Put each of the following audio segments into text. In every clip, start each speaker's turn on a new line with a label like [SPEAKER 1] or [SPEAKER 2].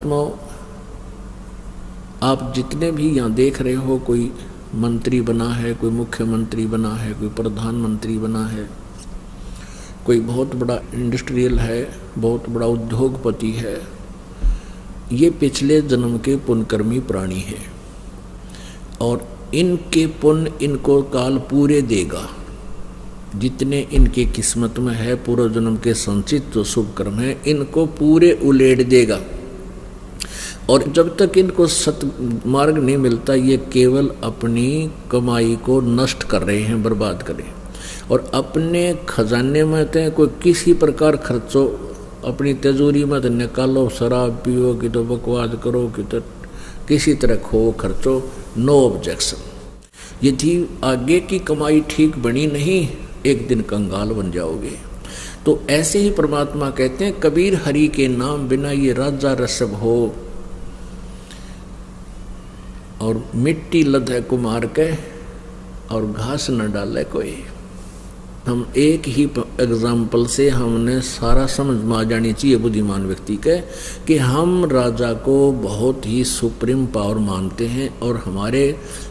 [SPEAKER 1] तो आप जितने भी यहाँ देख रहे हो, कोई मंत्री बना है, कोई मुख्यमंत्री बना है, कोई प्रधानमंत्री बना है, कोई बहुत बड़ा इंडस्ट्रियल है, बहुत बड़ा उद्योगपति है, ये पिछले जन्म के पुण्यकर्मी प्राणी है और इनके पुण्य इनको काल पूरे देगा। जितने इनके किस्मत में है पूर्व जन्म के संचित जो शुभ कर्म है, इनको पूरे उलेट देगा। और जब तक इनको सतमार्ग नहीं मिलता, ये केवल अपनी कमाई को नष्ट कर रहे हैं, बर्बाद कर रहे हैं। और अपने खजाने में तो कोई किसी प्रकार खर्चो, अपनी तिजोरी में तो निकालो, शराब पियो कि तो बकवास करो कि तो किसी तरह खो खर्चो, नो ऑब्जेक्शन। यदि आगे की कमाई ठीक बनी नहीं, एक दिन कंगाल बन जाओगे। तो ऐसे ही परमात्मा कहते हैं, कबीर हरि के नाम बिना ये राजा रसब हो, और मिट्टी लदे कुमार के और घास न डाले कोई। हम एक ही एग्जाम्पल से हमने सारा समझ में आ जानी चाहिए बुद्धिमान व्यक्ति के कि हम राजा को बहुत ही सुप्रीम पावर मानते हैं और हमारे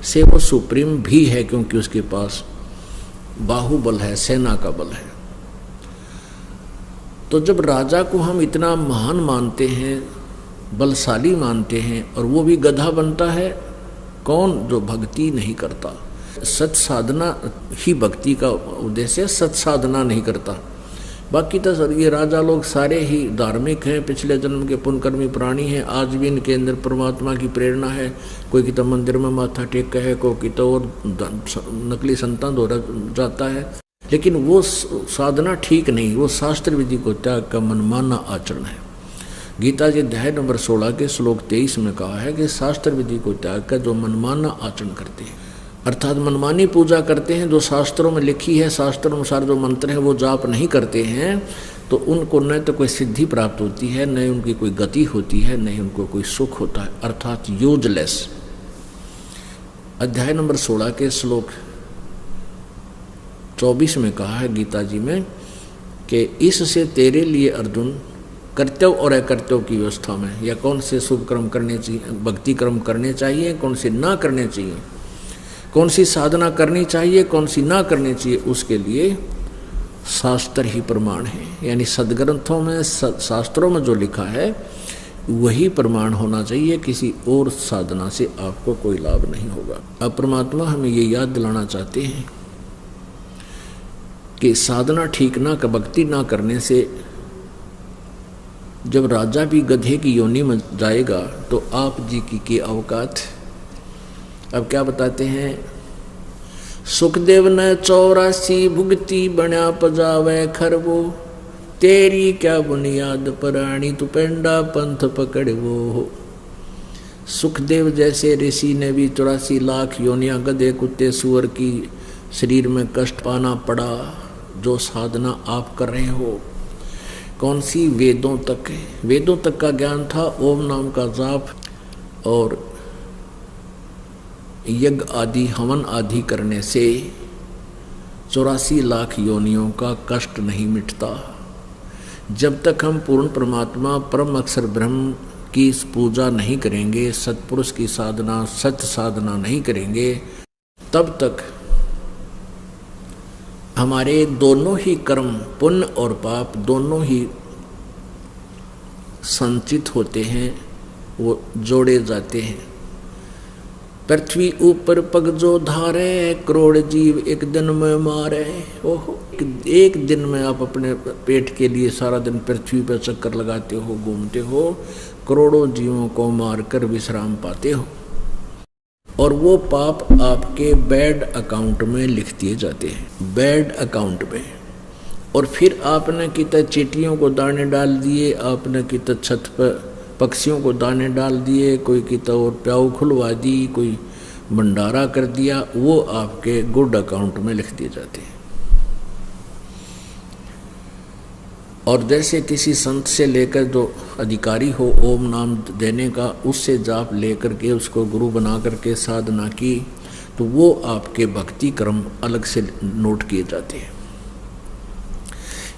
[SPEAKER 1] से वो सुप्रीम भी है, क्योंकि उसके पास बाहुबल है, सेना का बल है। तो जब राजा को हम इतना महान मानते हैं, बलशाली मानते हैं, और वो भी गधा बनता है, कौन? जो भक्ति नहीं करता। सत साधना ही भक्ति का उद्देश्य है, सत साधना नहीं करता। बाकी तो सर ये राजा लोग सारे ही धार्मिक हैं, पिछले जन्म के पुण्यकर्मी प्राणी हैं। आज भी इनके अंदर परमात्मा की प्रेरणा है। कोई की तो मंदिर में माथा टेक है, कोई की तो और नकली संतान हो जाता है, लेकिन वो साधना ठीक नहीं, वो शास्त्र विधि को त्याग का मनमाना आचरण है। गीता जी अध्याय नंबर 16 के श्लोक 23 में कहा है कि शास्त्र विधि को त्याग कर जो मनमाना आचरण करते हैं, अर्थात मनमानी पूजा करते हैं, जो शास्त्रों में लिखी है, शास्त्रों अनुसार जो मंत्र है वो जाप नहीं करते हैं, तो उनको न तो कोई सिद्धि प्राप्त होती है, न उनकी कोई गति होती है, न उनको कोई सुख होता है, अर्थात यूजलेस। अध्याय नंबर 16 के श्लोक 24 में कहा है गीता जी में कि इससे तेरे लिए अर्जुन कर्तव्य और अकर्तव्य की व्यवस्था में, या कौन से शुभ कर्म करने चाहिए, भक्ति कर्म करने चाहिए, कौन से ना करने चाहिए, कौन सी साधना करनी चाहिए, कौन सी ना करनी चाहिए, उसके लिए शास्त्र ही प्रमाण है। यानी सदग्रंथों में, शास्त्रों में जो लिखा है वही प्रमाण होना चाहिए, किसी और साधना से आपको कोई लाभ नहीं होगा। अब परमात्मा हमें ये याद दिलाना चाहते हैं कि साधना ठीक ना कर, भक्ति ना करने से जब राजा भी गधे की योनि में जाएगा तो आप जी की औकात। अब क्या बताते हैं, सुखदेव ने 84 भुगती बना पजावे खरबो, तेरी क्या बुनियाद पराणी तू पेंडा पंथ पकड़वो। सुखदेव जैसे ऋषि ने भी 84 लाख योनियां गधे कुत्ते सुअर की शरीर में कष्ट पाना पड़ा। जो साधना आप कर रहे हो, कौन सी? वेदों तक है, वेदों तक का ज्ञान था, ओम नाम का जाप और यज्ञ आदि हवन आदि करने से 84 लाख योनियों का कष्ट नहीं मिटता। जब तक हम पूर्ण परमात्मा परम अक्षर ब्रह्म की पूजा नहीं करेंगे, सत्पुरुष की साधना, सत्य साधना नहीं करेंगे, तब तक हमारे दोनों ही कर्म, पुण्य और पाप दोनों ही संचित होते हैं, वो जोड़े जाते हैं। पृथ्वी ऊपर पग जो धारे, करोड़ जीव एक दिन में मारे। ओहो, एक दिन में आप अपने पेट के लिए सारा दिन पृथ्वी पर चक्कर लगाते हो, घूमते हो, करोड़ों जीवों को मारकर विश्राम पाते हो, और वो पाप आपके बैड अकाउंट में लिख दिए जाते हैं, बैड अकाउंट में। और फिर आपने कितने चींटियों को दाने डाल दिए, आपने कितने छत पर पक्षियों को दाने डाल दिए, कोई कितना और प्याऊ खुलवा दी, कोई भंडारा कर दिया, वो आपके गुड अकाउंट में लिख दिए जाते हैं। और जैसे किसी संत से लेकर जो अधिकारी हो ओम नाम देने का, उससे जाप लेकर के उसको गुरु बना करके साधना की, तो वो आपके भक्ति कर्म अलग से नोट किए जाते हैं।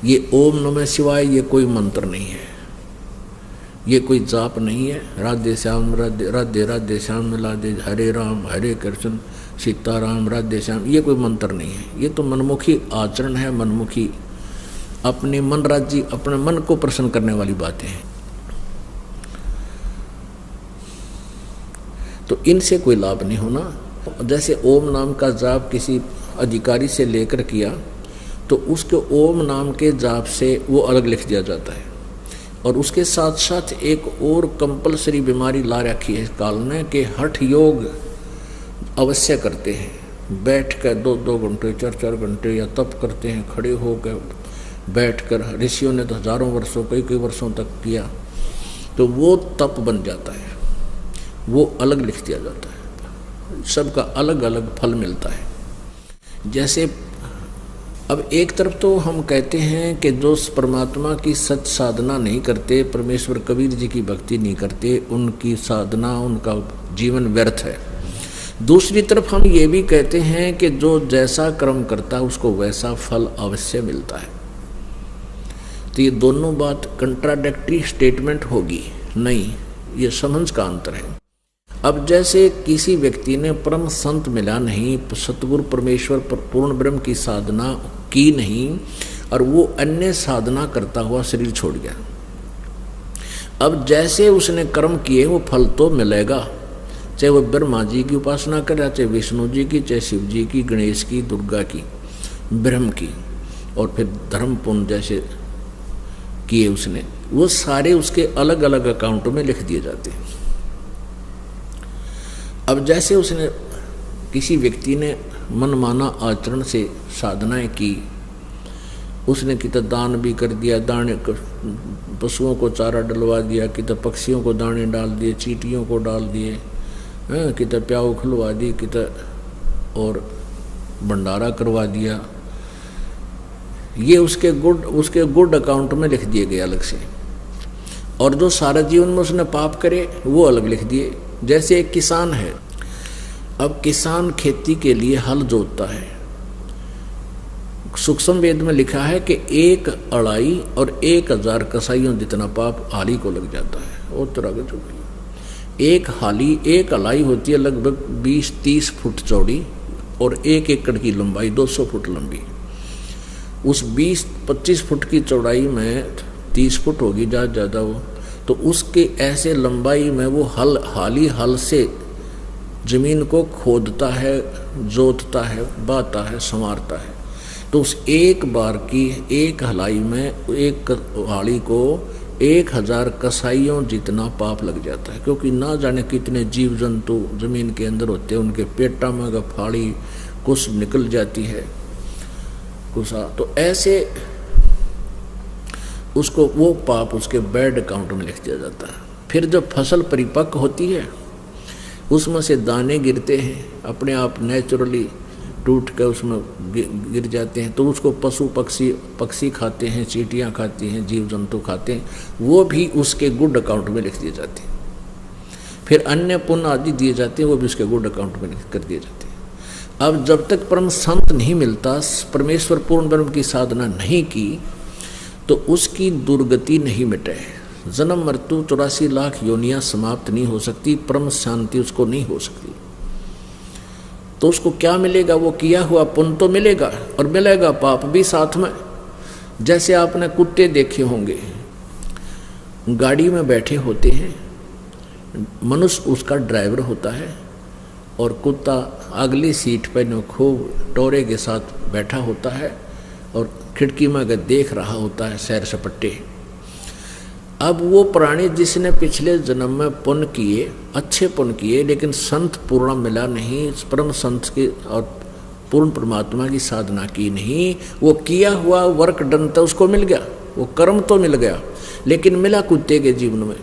[SPEAKER 1] ये ओम नमः शिवाय ये कोई मंत्र नहीं है, ये कोई जाप नहीं है। राधे श्याम राधे राधे राधे श्याम मिला दे, हरे राम हरे कृष्ण सीताराम राधे श्याम, ये कोई मंत्र नहीं है। ये तो मनमुखी आचरण है, मनमुखी अपने मन राज्य, अपने मन को प्रसन्न करने वाली बातें हैं। तो इनसे कोई लाभ नहीं होना। जैसे ओम नाम का जाप किसी अधिकारी से लेकर किया तो उसके ओम नाम के जाप से वो अलग लिख दिया जाता है। और उसके साथ साथ एक और कंपलसरी बीमारी ला रखी है काल ने कि हठ योग अवश्य करते हैं। बैठ कर 2-2 घंटे 4-4 घंटे या तप करते हैं, खड़े होकर बैठकर। ऋषियों ने तो हजारों वर्षों कई वर्षों तक किया, तो वो तप बन जाता है, वो अलग लिख दिया जाता है। सबका अलग अलग फल मिलता है। जैसे अब एक तरफ तो हम कहते हैं कि जो परमात्मा की सच साधना नहीं करते, परमेश्वर कबीर जी की भक्ति नहीं करते, उनकी साधना, उनका जीवन व्यर्थ है। दूसरी तरफ हम ये भी कहते हैं कि जो जैसा कर्म करता है उसको वैसा फल अवश्य मिलता है। तो ये दोनों बात कंट्राडिक्टरी स्टेटमेंट होगी नहीं, ये समझ का अंतर है। अब जैसे किसी व्यक्ति ने परम संत मिला नहीं, सतगुरु परमेश्वर पूर्ण ब्रह्म की साधना की नहीं, और वो अन्य साधना करता हुआ शरीर छोड़ गया। अब जैसे उसने कर्म किए वो फल तो मिलेगा, चाहे वो ब्रह्मा जी की उपासना करे, चाहे विष्णु जी की, चाहे शिव जी की, गणेश की, दुर्गा की, ब्रह्म की, और फिर धर्म पुण्य जैसे किए उसने, वो सारे उसके अलग अलग अकाउंटों में लिख दिए जाते हैं। अब जैसे उसने किसी व्यक्ति ने मनमाना आचरण से साधनाएं की, उसने कितना दान भी कर दिया, दाने पशुओं को चारा डलवा दिया, कितना पक्षियों को दाने डाल दिए, चींटियों को डाल दिए, कितना प्याऊ खुलवा दी, कितना और भंडारा करवा दिया, ये उसके गुड अकाउंट में लिख दिए गए अलग से। और जो सारा जीवन में उसने पाप करे वो अलग लिख दिए। जैसे एक किसान है, अब किसान खेती के लिए हल जोतता है, सूक्ष्म वेद में लिखा है कि 1 अड़ाई और 1000 कसाईयों जितना पाप हाली को लग जाता है। और तरह का एक हाली, 1 अलाई होती है लगभग 20-30 फुट चौड़ी और 1 एकड़ की लंबाई 200 फुट लंबी। उस 20-25 फुट की चौड़ाई में 30 फुट होगी ज़्यादा वो, तो उसके ऐसे लंबाई में वो हाली हल से जमीन को खोदता है, जोतता है, बाता है, संवारता है। तो उस एक बार की 1 हलाई में एक हाली को 1000 कसाईयों जितना पाप लग जाता है, क्योंकि ना जाने कितने जीव जंतु जमीन के अंदर होते हैं, उनके पेटा में फाड़ी कुछ निकल जाती है कुसा, तो ऐसे उसको वो पाप उसके बैड अकाउंट में लिख दिया जाता है। फिर जब फसल परिपक्व होती है उसमें से दाने गिरते हैं, अपने आप नेचुरली टूट कर उसमें गिर जाते हैं, तो उसको पशु पक्षी खाते हैं, चींटियाँ खाती हैं, जीव जंतु खाते हैं, वो भी उसके गुड अकाउंट में लिख दिए जाते हैं। फिर अन्य पुण्य आदि दिए जाते हैं, वो भी उसके गुड अकाउंट में कर दिए जाते हैं। अब जब तक परम संत नहीं मिलता, परमेश्वर पूर्ण ब्रह्म की साधना नहीं की, तो उसकी दुर्गति नहीं मिटे। जन्म मृत्यु 84 लाख योनियां समाप्त नहीं हो सकती, परम शांति उसको नहीं हो सकती। तो उसको क्या मिलेगा? वो किया हुआ पुण्य तो मिलेगा और मिलेगा पाप भी साथ में। जैसे आपने कुत्ते देखे होंगे, गाड़ी में बैठे होते हैं, मनुष्य उसका ड्राइवर होता है और कुत्ता अगली सीट पर खूब टोरे के साथ बैठा होता है और खिड़की में अगर देख रहा होता है सैर सपट्टे। अब वो प्राणी जिसने पिछले जन्म में पुण्य किए, अच्छे पुण्य किए, लेकिन संत पूर्ण मिला नहीं, परम संत के और पूर्ण परमात्मा की साधना की नहीं, वो किया हुआ वर्क डन तो उसको मिल गया, वो कर्म तो मिल गया, लेकिन मिला कुत्ते के जीवन में।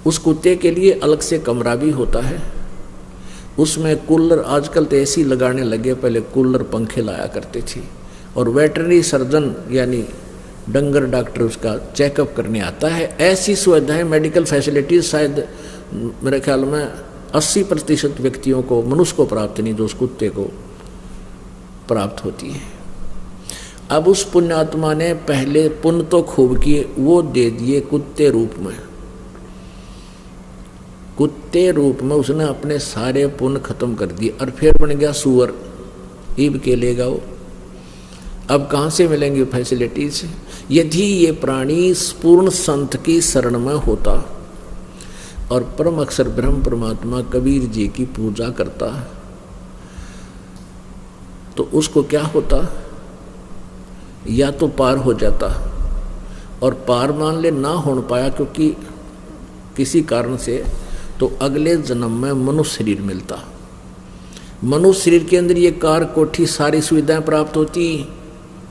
[SPEAKER 1] उस कुत्ते के लिए अलग से कमरा भी होता है, उसमें कूलर, आजकल तो एसी लगाने लगे, पहले कूलर पंखे लाया करते थे, और वेटरनरी सर्जन यानी डंगर डॉक्टर उसका चेकअप करने आता है। ऐसी सुविधाएं, मेडिकल फैसिलिटीज शायद मेरे ख्याल में 80% व्यक्तियों को, मनुष्य को प्राप्त नहीं जो उस कुत्ते को प्राप्त होती है। अब उस पुण्यात्मा ने पहले पुण्य तो खूब किए, वो दे दिए कुत्ते रूप में, कुत्ते रूप में उसने अपने सारे पुण्य खत्म कर दिए और फिर बन गया सुअर। ईब के लेगा वो। अब कहाँ से मिलेंगे फैसिलिटीज? यदि ये प्राणी पूर्ण संत की शरण में होता और परम अक्षर ब्रह्म परमात्मा कबीर जी की पूजा करता तो उसको क्या होता? या तो पार हो जाता, और पार मान ले ना हो पाया क्योंकि किसी कारण से, तो अगले जन्म में मनुष्य शरीर मिलता। मनुष्य शरीर के अंदर ये कार कोठी सारी सुविधाएं प्राप्त होती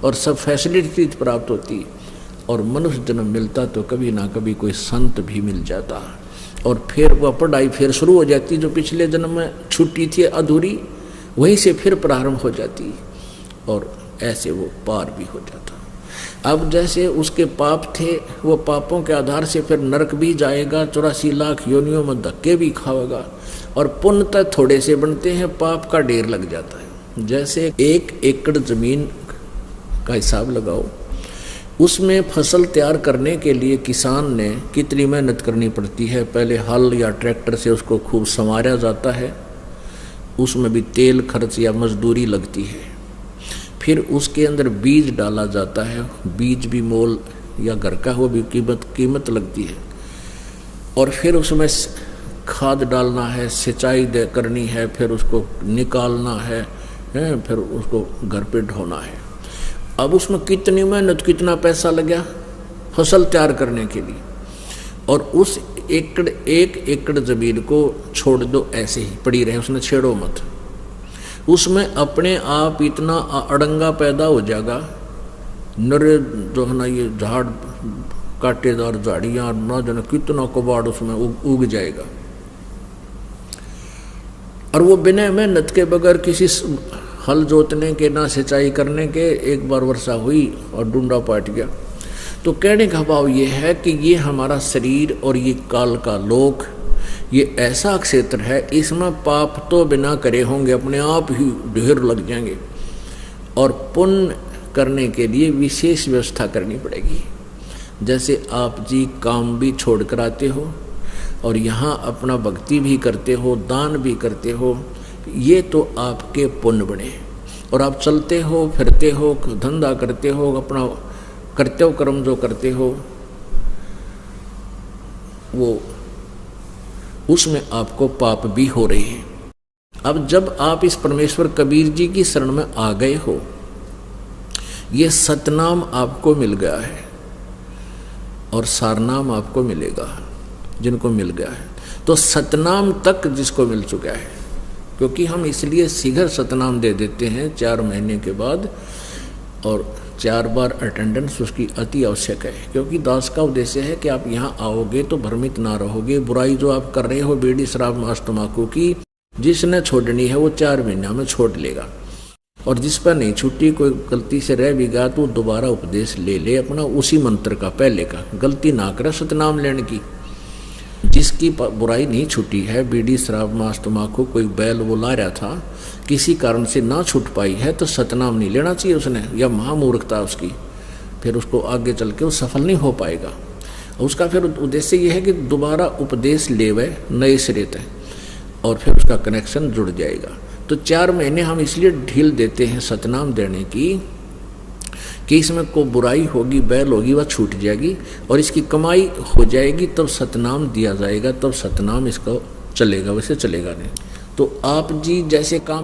[SPEAKER 1] और सब फैसिलिटी प्राप्त होती, और मनुष्य जन्म मिलता तो कभी ना कभी कोई संत भी मिल जाता, और फिर वह पढ़ाई फिर शुरू हो जाती जो पिछले जन्म में छुट्टी थी अधूरी, वहीं से फिर प्रारंभ हो जाती, और ऐसे वो पार भी हो जाता। अब जैसे उसके पाप थे, वो पापों के आधार से फिर नरक भी जाएगा, 84 लाख योनियों में धक्के भी खाएगा, और पुण्य तो थोड़े से बनते हैं, पाप का ढेर लग जाता है। जैसे 1 एकड़ जमीन का हिसाब लगाओ, उसमें फसल तैयार करने के लिए किसान ने कितनी मेहनत करनी पड़ती है। पहले हल या ट्रैक्टर से उसको खूब संवारा जाता है, उसमें भी तेल खर्च या मजदूरी लगती है। फिर उसके अंदर बीज डाला जाता है, बीज भी मोल या घर का वो भी कीमत लगती है, और फिर उसमें खाद डालना है, सिंचाई करनी है, फिर उसको निकालना है, फिर उसको घर पे ढोना है। अब उसमें कितनी मेहनत, कितना पैसा लगा फसल तैयार करने के लिए, और उस 1 एकड़ जमीन को छोड़ दो ऐसे ही पड़ी रहे, उसने छेड़ो मत। उसमें अपने आप इतना अड़ंगा पैदा हो जाएगा, नरे जो है ना ये झाड़ कांटेदार झाड़ियाँ, ना जाने कितना कबाड़ उसमें उग जाएगा, और वो बिना मेहनत के बगैर किसी हल जोतने के ना सिंचाई करने के, एक बार वर्षा हुई और डूंडा पाट गया। तो कहने का भाव ये है कि ये हमारा शरीर और ये काल का लोक, ये ऐसा क्षेत्र है, इसमें पाप तो बिना करे होंगे, अपने आप ही ढेर लग जाएंगे, और पुण्य करने के लिए विशेष व्यवस्था करनी पड़ेगी। जैसे आप जी काम भी छोड़ कर आते हो और यहाँ अपना भक्ति भी करते हो, दान भी करते हो, ये तो आपके पुण्य बने, और आप चलते हो फिरते हो, धंधा करते हो, अपना कर्तव्य कर्म जो करते हो वो, उसमें आपको पाप भी हो रहे हैं। अब जब आप इस परमेश्वर कबीर जी की शरण में आ गए हो, ये सतनाम आपको मिल गया है और सारनाम आपको मिलेगा जिनको मिल गया है। तो सतनाम तक जिसको मिल चुका है, क्योंकि हम इसलिए शीघ्र सतनाम दे देते हैं 4 महीने के बाद, और 4 बार अटेंडेंस उसकी अति आवश्यक है, क्योंकि दास का उद्देश्य है कि आप यहाँ आओगे तो भ्रमित ना रहोगे। बुराई जो आप कर रहे हो बीड़ी शराब मांस तंबाकू की, जिसने छोड़नी है वो 4 महीना में छोड़ लेगा, और जिस पर नहीं छूटी, कोई गलती से रह भी गया तो दोबारा उपदेश ले ले अपना उसी मंत्र का, पहले का, गलती ना करे सतनाम लेने की। जिसकी बुराई नहीं छूटी है, बीड़ी शराब मांस तंबाकू, कोई बैल वो ला रहा था, किसी कारण से ना छूट पाई है, तो सतनाम नहीं लेना चाहिए उसने, या महामूर्खता उसकी, फिर उसको आगे चल के वो सफल नहीं हो पाएगा। उसका फिर उद्देश्य ये है कि दोबारा उपदेश लेवे नए सिरे से, और फिर उसका कनेक्शन जुड़ जाएगा। तो 4 महीने हम इसलिए ढील देते हैं सतनाम देने की कि इसमें को बुराई होगी, बैल होगी, वह छूट जाएगी, और इसकी कमाई हो जाएगी, तब सतनाम दिया जाएगा, तब सतनाम इसका चलेगा, वैसे चलेगा नहीं। तो आप जी जैसे काम